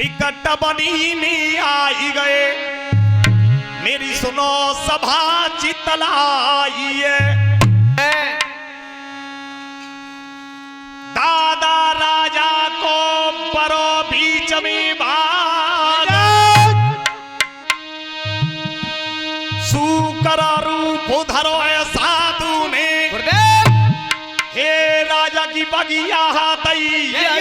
Ticket बनी में आई गए। मेरी सुनो सभा चितलाइए, दादा राजा को परो बीच में बाज, सूकर रूप धरो साधु ने, हे राजा की बगिया दैया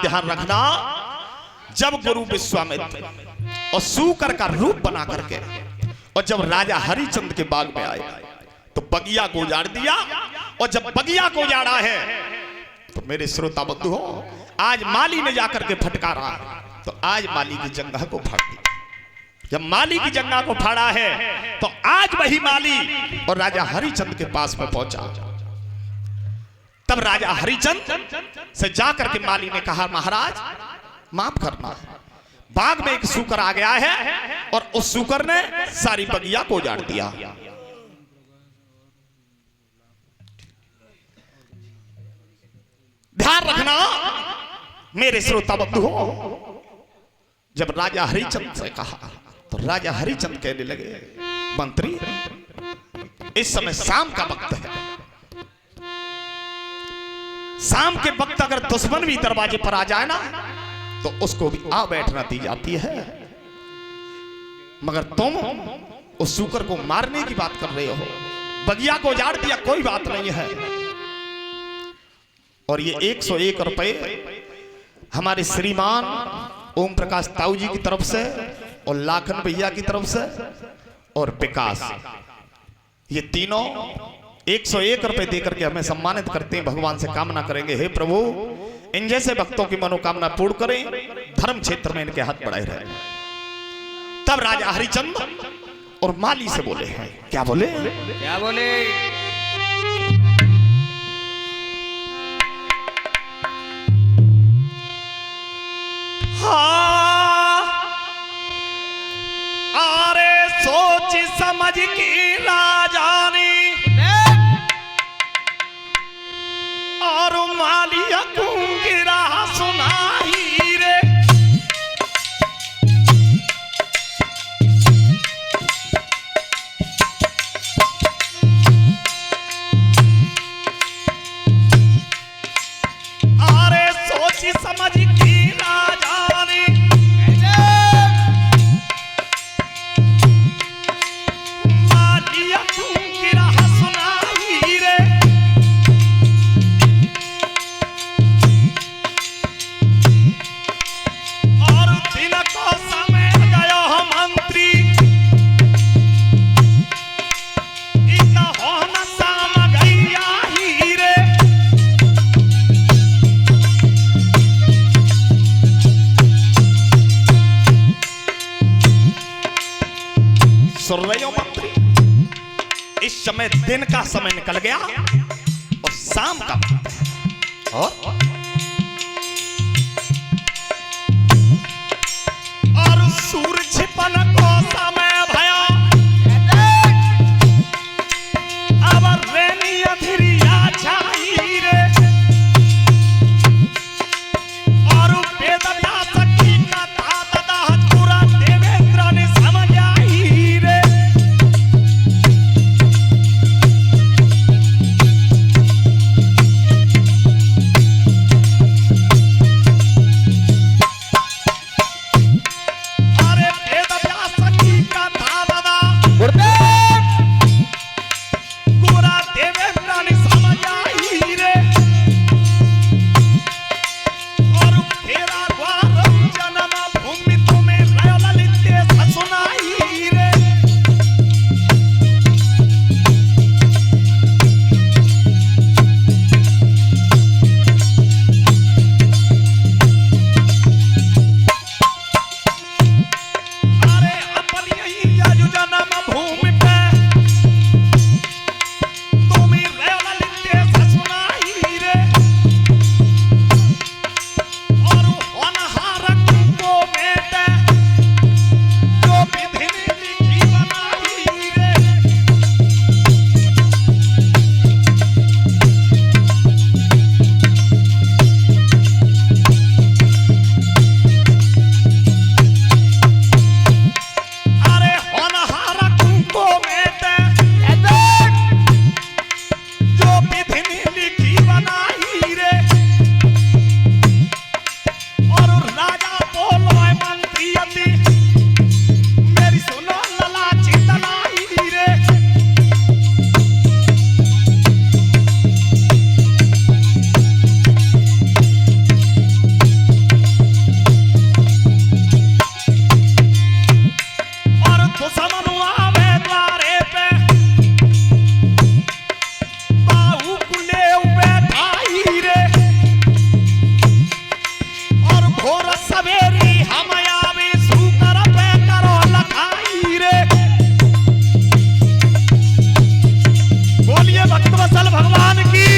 ध्यान रखना। जब गुरु विश्वामित्र और सूकर का रूप बना करके और जब राजा हरिचंद के बाग में आए तो बगिया को उजाड़ दिया, और जब बगिया को उजाड़ा है तो मेरे श्रोता बंधु हो, आज माली ने जाकर के फटकारा, तो आज माली की जंगह को फाड़ दिया। जब माली की जंगह को फाड़ा है तो आज वही माली और राजा हरिचंद के पास में पहुंचा। तब राजा हरिचंद से जाकर के माली ने कहा, महाराज माफ करना, बाग में एक सूकर आ गया है और उस सूकर ने सारी बगिया को उजाड़ दिया। ध्यान रखना मेरे श्रोता बंधुओं, जब राजा हरिचंद से कहा तो राजा हरिचंद कहने लगे, मंत्री इस समय शाम का वक्त है, शाम के वक्त अगर दुश्मन भी दरवाजे पर आ जाए ना तो उसको भी आ बैठना दी जाती है, मगर तुम उस सूकर को मारने की बात कर रहे हो, बगिया को उजाड़ दिया, कोई बात नहीं है। और ये 101 रुपए हमारे श्रीमान ओम प्रकाश ताऊ जी की तरफ से और लाखन भैया की तरफ से और विकास, ये तीनों 101 रुपए देकर के हमें सम्मानित करते हैं। भगवान से कामना करेंगे, हे प्रभु इन जैसे भक्तों की मनोकामना पूर्ण करें, धर्म क्षेत्र में इनके हाथ बढ़ाए रहे। तब राजा हरिचंद और माली से बोले हैं, क्या बोले? क्या बोले? अरे सोच समझ की राजा ने और मालिया गिरा सुनाई रे, अरे सोच समझ की राजा ने सुन रहे हो मंत्री? इस समय दिन का समय निकल गया और शाम का और सूरज छिपन को समय भया, अब रेनी अंधेरिया छाई रे, और वेद व्यास की कथा तदा पूरा देवेंद्र ने समझ आई रे। अरे वेद व्यास की कथा तदा पूरा देवेंद्र ने समझ आई रे, और तेरा द्वार जन्म भूमि तुम्हें ललित सुनाई रे। अरे अपन यही आयु जन्म भूमि पे तुम्हें ललित सुनाई रे, और होनहार को बेटे जो विधि लिखी बनाई रे। अरे होनहार को बेटे जो विधि लिखी बनाई रे, और राजा बोलो मंत्री अति मेरी सुनो ललाची तलाई रे। और दुश्मन आवे द्वारे पे बाहु कुले बैठाई रे, और भोर सवेरी हम आवे सूकर पे करो लखाई रे। बोलिए भक्त वत्सल भगवान की।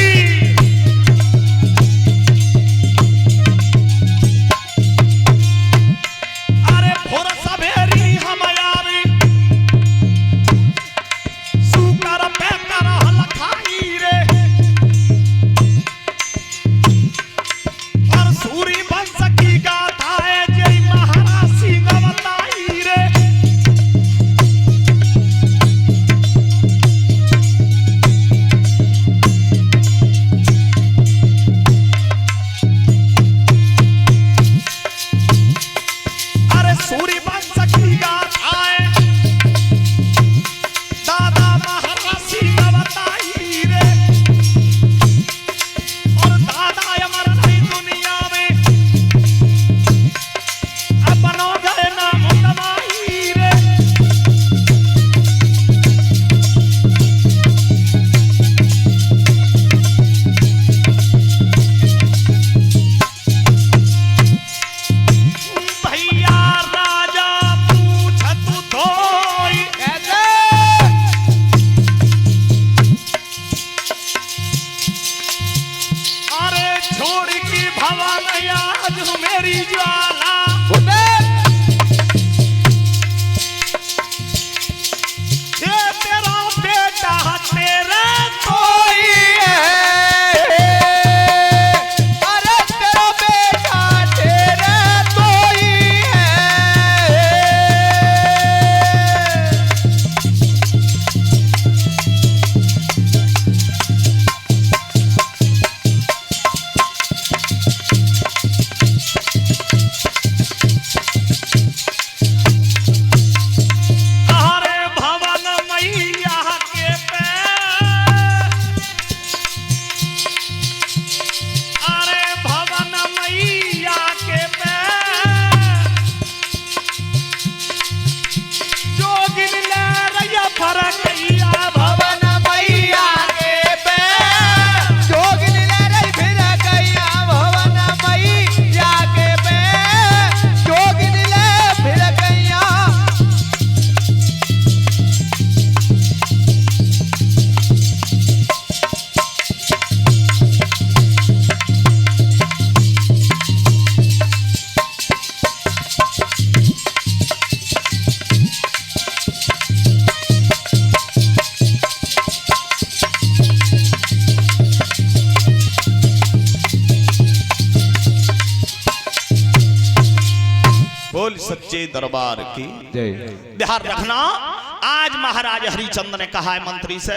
अरे भोर सवेरी हम आवे सूकर पे करो लखाई रे, और सूरी वंश की गाथा है जय महाराज सिंह बताई रे। अरे सूरी वंश की गाथा है दादा महाराज सिंह बताई रे, और दादा अमर नहीं दुनिया में अपनो गए नाम कमाई रे। भैया राजा पूछत धोई, अरे छोड़ की भवन आज मेरी ज्वाला, ये तेरा बेटा तेरे कोई है, अरे तेरा बेटा तेरे कोई है। बोल सच्चे दरबार की जय। ध्यान रखना, आज महाराज हरिचंद ने कहा है मंत्री से,